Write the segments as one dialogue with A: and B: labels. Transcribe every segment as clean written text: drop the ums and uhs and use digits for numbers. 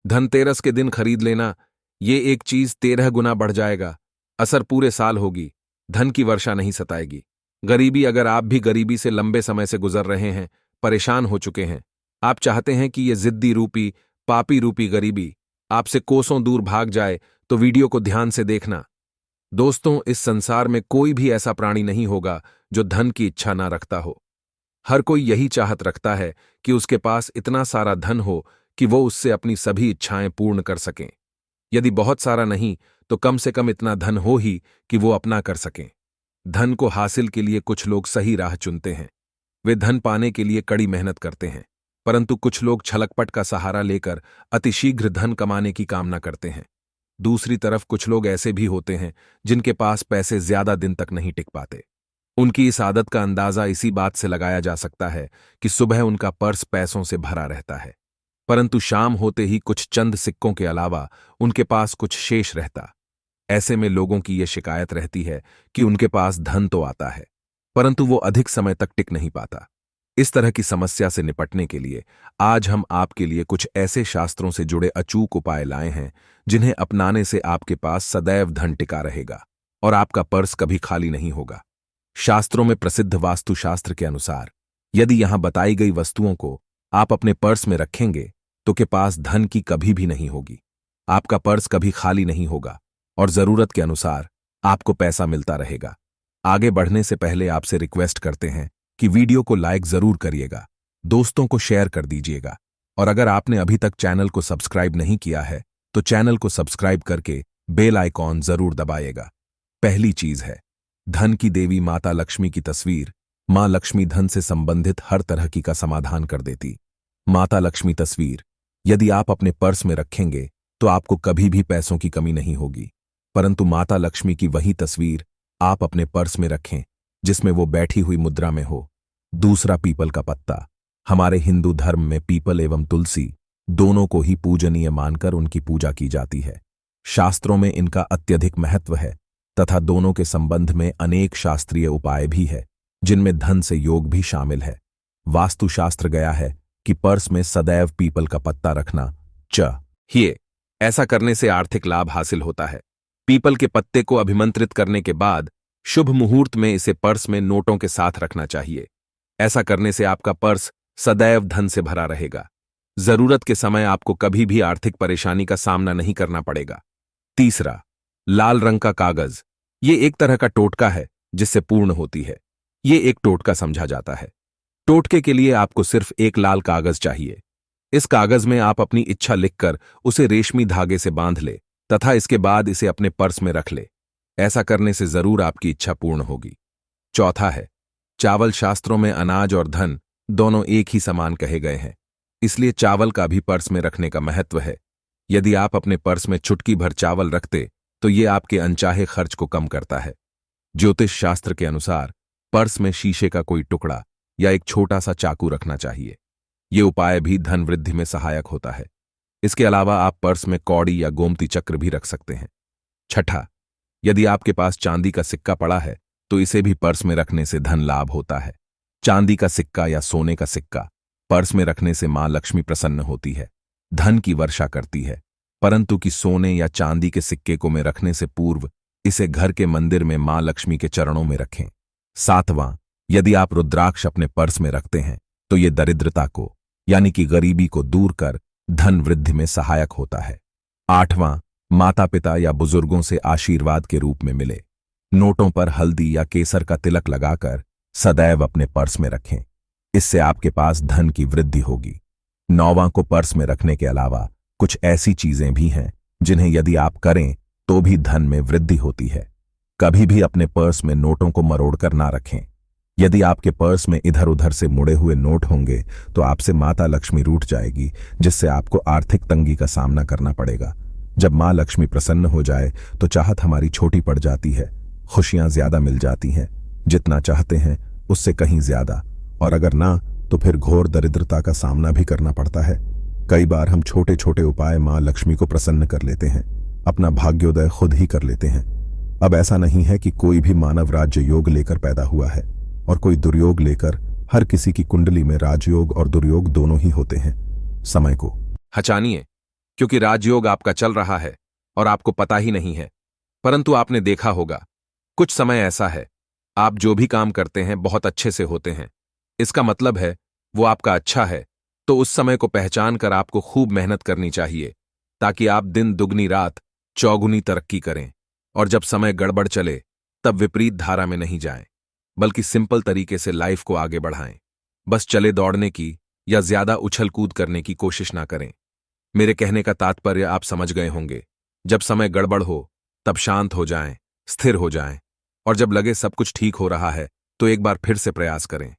A: धनतेरस के दिन खरीद लेना, ये एक चीज 13 गुना बढ़ जाएगा। असर पूरे साल होगी। धन की वर्षा नहीं सताएगी। गरीबी, अगर आप भी गरीबी से लंबे समय से गुजर रहे हैं, परेशान हो चुके हैं, आप चाहते हैं कि ये जिद्दी रूपी, पापी रूपी गरीबी आपसे कोसों दूर भाग जाए, तो वीडियो को ध्यान से देखना। दोस्तों, इस संसार में कोई भी ऐसा प्राणी नहीं होगा जो धन की इच्छा ना रखता हो। हर कोई यही चाहत रखता है कि उसके पास इतना सारा धन हो कि वो उससे अपनी सभी इच्छाएं पूर्ण कर सकें। यदि बहुत सारा नहीं, तो कम से कम इतना धन हो ही कि वो अपना कर सकें। धन को हासिल के लिए कुछ लोग सही राह चुनते हैं। वे धन पाने के लिए कड़ी मेहनत करते हैं, परंतु कुछ लोग छलकपट का सहारा लेकर अतिशीघ्र धन कमाने की कामना करते हैं। दूसरी तरफ कुछ लोग ऐसे भी होते हैं जिनके पास पैसे ज्यादा दिन तक नहीं टिक पाते। उनकी इस आदत का अंदाजा इसी बात से लगाया जा सकता है कि सुबह उनका पर्स पैसों से भरा रहता है, परंतु शाम होते ही कुछ चंद सिक्कों के अलावा उनके पास कुछ शेष रहता। ऐसे में लोगों की यह शिकायत रहती है कि उनके पास धन तो आता है, परंतु वो अधिक समय तक टिक नहीं पाता। इस तरह की समस्या से निपटने के लिए आज हम आपके लिए कुछ ऐसे शास्त्रों से जुड़े अचूक उपाय लाए हैं जिन्हें अपनाने से आपके पास सदैव धन टिका रहेगा और आपका पर्स कभी खाली नहीं होगा। शास्त्रों में प्रसिद्ध वास्तुशास्त्र के अनुसार यदि यहां बताई गई वस्तुओं को आप अपने पर्स में रखेंगे तो के पास धन की कभी भी नहीं होगी। आपका पर्स कभी खाली नहीं होगा और जरूरत के अनुसार आपको पैसा मिलता रहेगा। आगे बढ़ने से पहले आपसे रिक्वेस्ट करते हैं कि वीडियो को लाइक जरूर करिएगा, दोस्तों को शेयर कर दीजिएगा, और अगर आपने अभी तक चैनल को सब्सक्राइब नहीं किया है तो चैनल को सब्सक्राइब करके बेल आइकॉन जरूर दबाइएगा। पहली चीज है धन की देवी माता लक्ष्मी की तस्वीर। मां लक्ष्मी धन से संबंधित हर तरह की का समाधान कर देती। माता लक्ष्मी तस्वीर यदि आप अपने पर्स में रखेंगे तो आपको कभी भी पैसों की कमी नहीं होगी, परंतु माता लक्ष्मी की वही तस्वीर आप अपने पर्स में रखें जिसमें वो बैठी हुई मुद्रा में हो। दूसरा, पीपल का पत्ता। हमारे हिंदू धर्म में पीपल एवं तुलसी दोनों को ही पूजनीय मानकर उनकी पूजा की जाती है। शास्त्रों में इनका अत्यधिक महत्व है तथा दोनों के संबंध में अनेक शास्त्रीय उपाय भी है जिनमें धन से योग भी शामिल है। वास्तुशास्त्र गया है कि पर्स में सदैव पीपल का पत्ता रखना चाहिए। ऐसा करने से आर्थिक लाभ हासिल होता है। पीपल के पत्ते को अभिमंत्रित करने के बाद शुभ मुहूर्त में इसे पर्स में नोटों के साथ रखना चाहिए। ऐसा करने से आपका पर्स सदैव धन से भरा रहेगा। जरूरत के समय आपको कभी भी आर्थिक परेशानी का सामना नहीं करना पड़ेगा। तीसरा, लाल रंग का कागज। ये एक तरह का टोटका है जिससे पूर्ण होती है। ये एक टोटका समझा जाता है। टोटके के लिए आपको सिर्फ एक लाल कागज चाहिए। इस कागज में आप अपनी इच्छा लिखकर उसे रेशमी धागे से बांध ले तथा इसके बाद इसे अपने पर्स में रख ले। ऐसा करने से जरूर आपकी इच्छा पूर्ण होगी। चौथा है चावल। शास्त्रों में अनाज और धन दोनों एक ही समान कहे गए हैं, इसलिए चावल का भी पर्स में रखने का महत्व है। यदि आप अपने पर्स में चुटकी भर चावल रखते तो ये आपके अनचाहे खर्च को कम करता है। ज्योतिष शास्त्र के अनुसार पर्स में शीशे का कोई टुकड़ा या एक छोटा सा चाकू रखना चाहिए। ये उपाय भी धन वृद्धि में सहायक होता है। इसके अलावा आप पर्स में कौड़ी या गोमती चक्र भी रख सकते हैं। छठा, यदि आपके पास चांदी का सिक्का पड़ा है तो इसे भी पर्स में रखने से धन लाभ होता है। चांदी का सिक्का या सोने का सिक्का पर्स में रखने से मां लक्ष्मी प्रसन्न होती है, धन की वर्षा करती है, परंतु कि सोने या चांदी के सिक्के को में रखने से पूर्व इसे घर के मंदिर में मां लक्ष्मी के चरणों में रखें। सातवां, यदि आप रुद्राक्ष अपने पर्स में रखते हैं तो ये दरिद्रता को यानी कि गरीबी को दूर कर धन वृद्धि में सहायक होता है। आठवां, माता पिता या बुजुर्गों से आशीर्वाद के रूप में मिले नोटों पर हल्दी या केसर का तिलक लगाकर सदैव अपने पर्स में रखें। इससे आपके पास धन की वृद्धि होगी। नौवां को पर्स में रखने के अलावा कुछ ऐसी चीजें भी हैं जिन्हें यदि आप करें तो भी धन में वृद्धि होती है। कभी भी अपने पर्स में नोटों को मरोड़कर ना रखें। यदि आपके पर्स में इधर उधर से मुड़े हुए नोट होंगे तो आपसे माता लक्ष्मी रूठ जाएगी, जिससे आपको आर्थिक तंगी का सामना करना पड़ेगा। जब मां लक्ष्मी प्रसन्न हो जाए तो चाहत हमारी छोटी पड़ जाती है, खुशियां ज्यादा मिल जाती हैं, जितना चाहते हैं उससे कहीं ज्यादा, और अगर ना तो फिर घोर दरिद्रता का सामना भी करना पड़ता है। कई बार हम छोटे छोटे उपाय मां लक्ष्मी को प्रसन्न कर लेते हैं, अपना भाग्योदय खुद ही कर लेते हैं। अब ऐसा नहीं है कि कोई भी मानव राज्य योग लेकर पैदा हुआ है और कोई दुर्योग लेकर। हर किसी की कुंडली में राजयोग और दुर्योग दोनों ही होते हैं। समय को हचानिए। क्योंकि राजयोग आपका चल रहा है और आपको पता ही नहीं है। परंतु आपने देखा होगा, कुछ समय ऐसा है, आप जो भी काम करते हैं बहुत अच्छे से होते हैं। इसका मतलब है वो आपका अच्छा है। तो उस समय को पहचान कर आपको खूब मेहनत करनी चाहिए, ताकि आप दिन दुगनी रात चौगुनी तरक्की करें। और जब समय गड़बड़ चले तब विपरीत धारा में नहीं जाएं, बल्कि सिंपल तरीके से लाइफ को आगे बढ़ाएं। बस चले दौड़ने की या ज्यादा उछल कूद करने की कोशिश ना करें। मेरे कहने का तात्पर्य आप समझ गए होंगे। जब समय गड़बड़ हो तब शांत हो जाएं, स्थिर हो जाएं, और जब लगे सब कुछ ठीक हो रहा है तो एक बार फिर से प्रयास करें।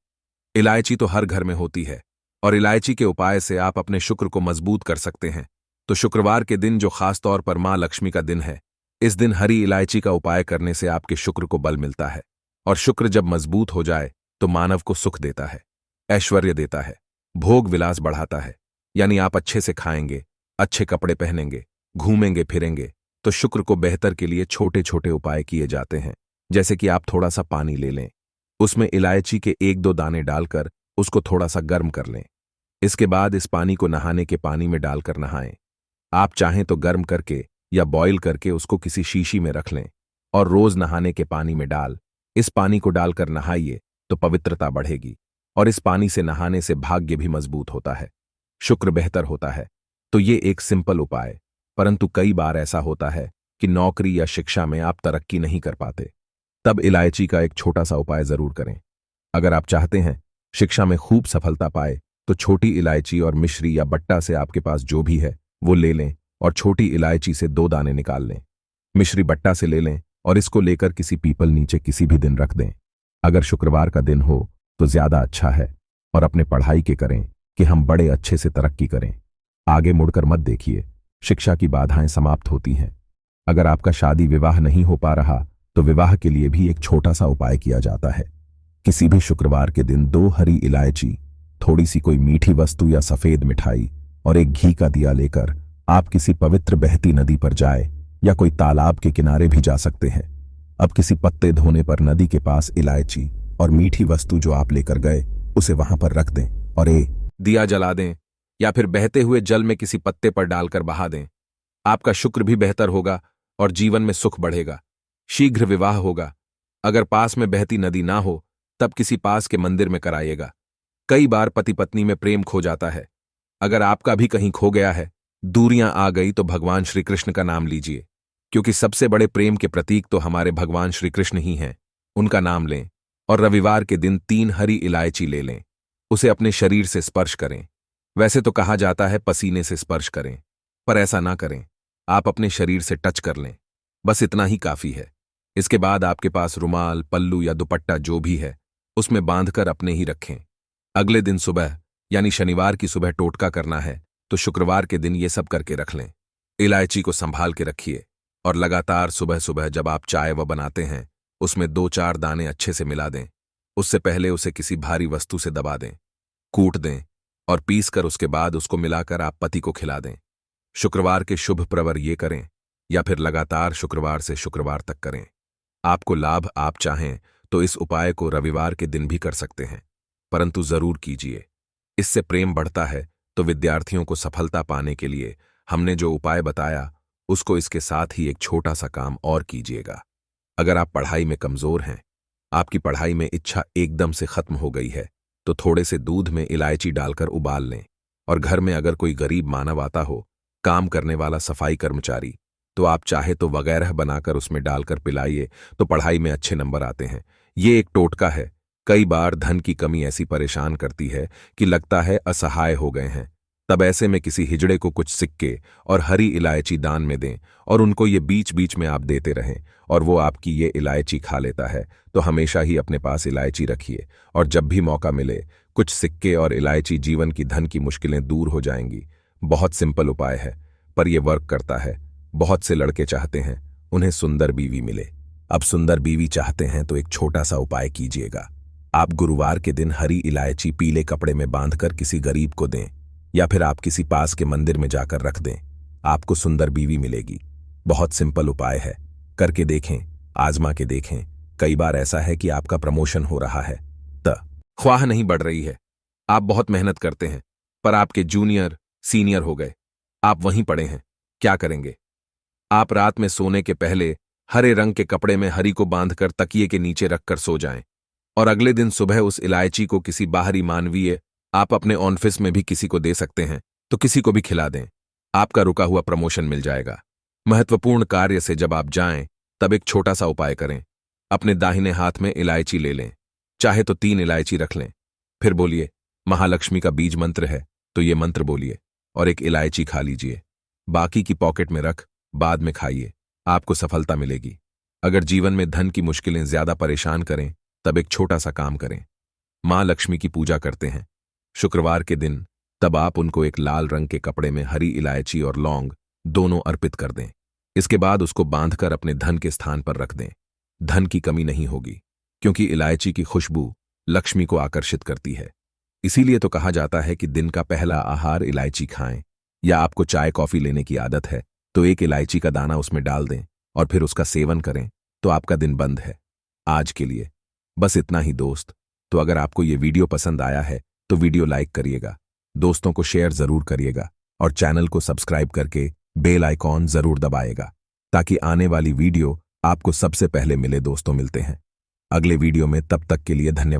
A: इलायची तो हर घर में होती है, और इलायची के उपाय से आप अपने शुक्र को मजबूत कर सकते हैं। तो शुक्रवार के दिन, जो खास तौर पर मां लक्ष्मी का दिन है, इस दिन हरी इलायची का उपाय करने से आपके शुक्र को बल मिलता है। और शुक्र जब मजबूत हो जाए तो मानव को सुख देता है, ऐश्वर्य देता है, भोग विलास बढ़ाता है। यानी आप अच्छे से खाएंगे, अच्छे कपड़े पहनेंगे, घूमेंगे फिरेंगे। तो शुक्र को बेहतर के लिए छोटे छोटे उपाय किए जाते हैं। जैसे कि आप थोड़ा सा पानी ले लें, उसमें इलायची के 1-2 दाने डालकर उसको थोड़ा सा गर्म कर लें। इसके बाद इस पानी को नहाने के पानी में डालकर नहाएं। आप चाहें तो गर्म करके या बॉईल करके उसको किसी शीशी में रख लें, और रोज नहाने के पानी में इस पानी को डालकर नहाइए तो पवित्रता बढ़ेगी। और इस पानी से नहाने से भाग्य भी मजबूत होता है, शुक्र बेहतर होता है। तो ये एक सिंपल उपाय, परंतु कई बार ऐसा होता है कि नौकरी या शिक्षा में आप तरक्की नहीं कर पाते। तब इलायची का एक छोटा सा उपाय जरूर करें। अगर आप चाहते हैं शिक्षा में खूब सफलता पाए, तो छोटी इलायची और मिश्री या बट्टा से आपके पास जो भी है वो ले लें, और छोटी इलायची से 2 दाने निकाल लें। मिश्री बट्टा से ले लें और इसको लेकर किसी पीपल नीचे किसी भी दिन रख दें। अगर शुक्रवार का दिन हो तो ज्यादा अच्छा है। और अपने पढ़ाई के करें कि हम बड़े अच्छे से तरक्की करें। आगे मुड़कर मत देखिए, शिक्षा की बाधाएं समाप्त होती हैं। अगर आपका शादी विवाह नहीं हो पा रहा तो विवाह के लिए भी एक छोटा सा उपाय किया जाता है। किसी भी शुक्रवार के दिन 2 हरी इलायची, थोड़ी सी कोई मीठी वस्तु या सफेद मिठाई और एक घी का दिया लेकर आप किसी पवित्र बहती नदी पर जाए, या कोई तालाब के किनारे भी जा सकते हैं। अब किसी पत्ते धोने पर नदी के पास इलायची और मीठी वस्तु जो आप लेकर गए उसे वहां पर रख दें, और दिया जला दें, या फिर बहते हुए जल में किसी पत्ते पर डालकर बहा दें। आपका शुक्र भी बेहतर होगा और जीवन में सुख बढ़ेगा। शीघ्र विवाह होगा। अगर पास में बहती नदी ना हो तब किसी पास के मंदिर में कराइएगा। कई बार पति पत्नी में प्रेम खो जाता है। अगर आपका भी कहीं खो गया है, दूरियां आ गई, तो भगवान श्री कृष्ण का नाम लीजिए, क्योंकि सबसे बड़े प्रेम के प्रतीक तो हमारे भगवान श्री कृष्ण ही हैं। उनका नाम लें, और रविवार के दिन 3 हरी इलायची ले लें, उसे अपने शरीर से स्पर्श करें। वैसे तो कहा जाता है पसीने से स्पर्श करें, पर ऐसा ना करें, आप अपने शरीर से टच कर लें। बस इतना ही काफी है। इसके बाद आपके पास रुमाल, पल्लू या दुपट्टा जो भी है उसमें बांधकर अपने ही रखें। अगले दिन सुबह, यानी शनिवार की सुबह टोटका करना है, तो शुक्रवार के दिन ये सब करके रख लें। इलायची को संभाल के रखिए, और लगातार सुबह सुबह जब आप चाय बनाते हैं उसमें 2-4 दाने अच्छे से मिला दें। उससे पहले उसे किसी भारी वस्तु से दबा दें, कूट दें, और पीस कर उसके बाद उसको मिलाकर आप पति को खिला दें। शुक्रवार के शुभ प्रवर ये करें, या फिर लगातार शुक्रवार से शुक्रवार तक करें। आपको लाभ आप चाहें तो इस उपाय को रविवार के दिन भी कर सकते हैं, परंतु जरूर कीजिए। इससे प्रेम बढ़ता है। तो विद्यार्थियों को सफलता पाने के लिए हमने जो उपाय बताया उसको इसके साथ ही एक छोटा सा काम और कीजिएगा। अगर आप पढ़ाई में कमजोर हैं, आपकी पढ़ाई में इच्छा एकदम से खत्म हो गई है, तो थोड़े से दूध में इलायची डालकर उबाल लें। और घर में अगर कोई गरीब मानव आता हो, काम करने वाला सफाई कर्मचारी, तो आप चाहे तो वगैरह बनाकर उसमें डालकर पिलाइए, तो पढ़ाई में अच्छे नंबर आते हैं। ये एक टोटका है। कई बार धन की कमी ऐसी परेशान करती है कि लगता है असहाय हो गए हैं। तब ऐसे में किसी हिजड़े को कुछ सिक्के और हरी इलायची दान में दें, और उनको ये बीच बीच में आप देते रहें, और वो आपकी ये इलायची खा लेता है। तो हमेशा ही अपने पास इलायची रखिए, और जब भी मौका मिले कुछ सिक्के और इलायची, जीवन की धन की मुश्किलें दूर हो जाएंगी। बहुत सिंपल उपाय है, पर यह वर्क करता है। बहुत से लड़के चाहते हैं उन्हें सुंदर बीवी मिले। अब सुंदर बीवी चाहते हैं तो एक छोटा सा उपाय कीजिएगा। आप गुरुवार के दिन हरी इलायची पीले कपड़े में बांधकर किसी गरीब को दें, या फिर आप किसी पास के मंदिर में जाकर रख दें। आपको सुंदर बीवी मिलेगी। बहुत सिंपल उपाय है, करके देखें, आजमा के देखें। कई बार ऐसा है कि आपका प्रमोशन हो रहा है, ख्वाह नहीं बढ़ रही है। आप बहुत मेहनत करते हैं, पर आपके जूनियर सीनियर हो गए। आप वहीं पड़े हैं। क्या करेंगे? आप रात में सोने के पहले हरे रंग के कपड़े में हरी को बांधकर तकिए के नीचे रखकर सो जाएं और अगले दिन सुबह उस इलायची को किसी बाहरी मानवीय, आप अपने ऑफिस में भी किसी को दे सकते हैं, तो किसी को भी खिला दें। आपका रुका हुआ प्रमोशन मिल जाएगा। महत्वपूर्ण कार्य से जब आप जाएं, तब एक छोटा सा उपाय करें। अपने दाहिने हाथ में इलायची ले लें, चाहे तो 3 इलायची रख लें। फिर बोलिए, महालक्ष्मी का बीज मंत्र है, तो ये मंत्र बोलिए और एक इलायची खा लीजिए। बाकी की पॉकेट में रख, बाद में खाइए। आपको सफलता मिलेगी। अगर जीवन में धन की मुश्किलें ज्यादा परेशान करें, तब एक छोटा सा काम करें। मां लक्ष्मी की पूजा करते हैं शुक्रवार के दिन, तब आप उनको एक लाल रंग के कपड़े में हरी इलायची और लौंग दोनों अर्पित कर दें। इसके बाद उसको बांधकर अपने धन के स्थान पर रख दें। धन की कमी नहीं होगी, क्योंकि इलायची की खुशबू लक्ष्मी को आकर्षित करती है। इसीलिए तो कहा जाता है कि दिन का पहला आहार इलायची खाएं। या आपको चाय कॉफी लेने की आदत है, तो एक इलायची का दाना उसमें डाल दें और फिर उसका सेवन करें, तो आपका दिन बंद है। आज के लिए बस इतना ही दोस्त। तो अगर आपको ये वीडियो पसंद आया है तो वीडियो लाइक करिएगा, दोस्तों को शेयर जरूर करिएगा और चैनल को सब्सक्राइब करके बेल आइकॉन जरूर दबाएगा, ताकि आने वाली वीडियो आपको सबसे पहले मिले। दोस्तों, मिलते हैं अगले वीडियो में, तब तक के लिए धन्यवाद।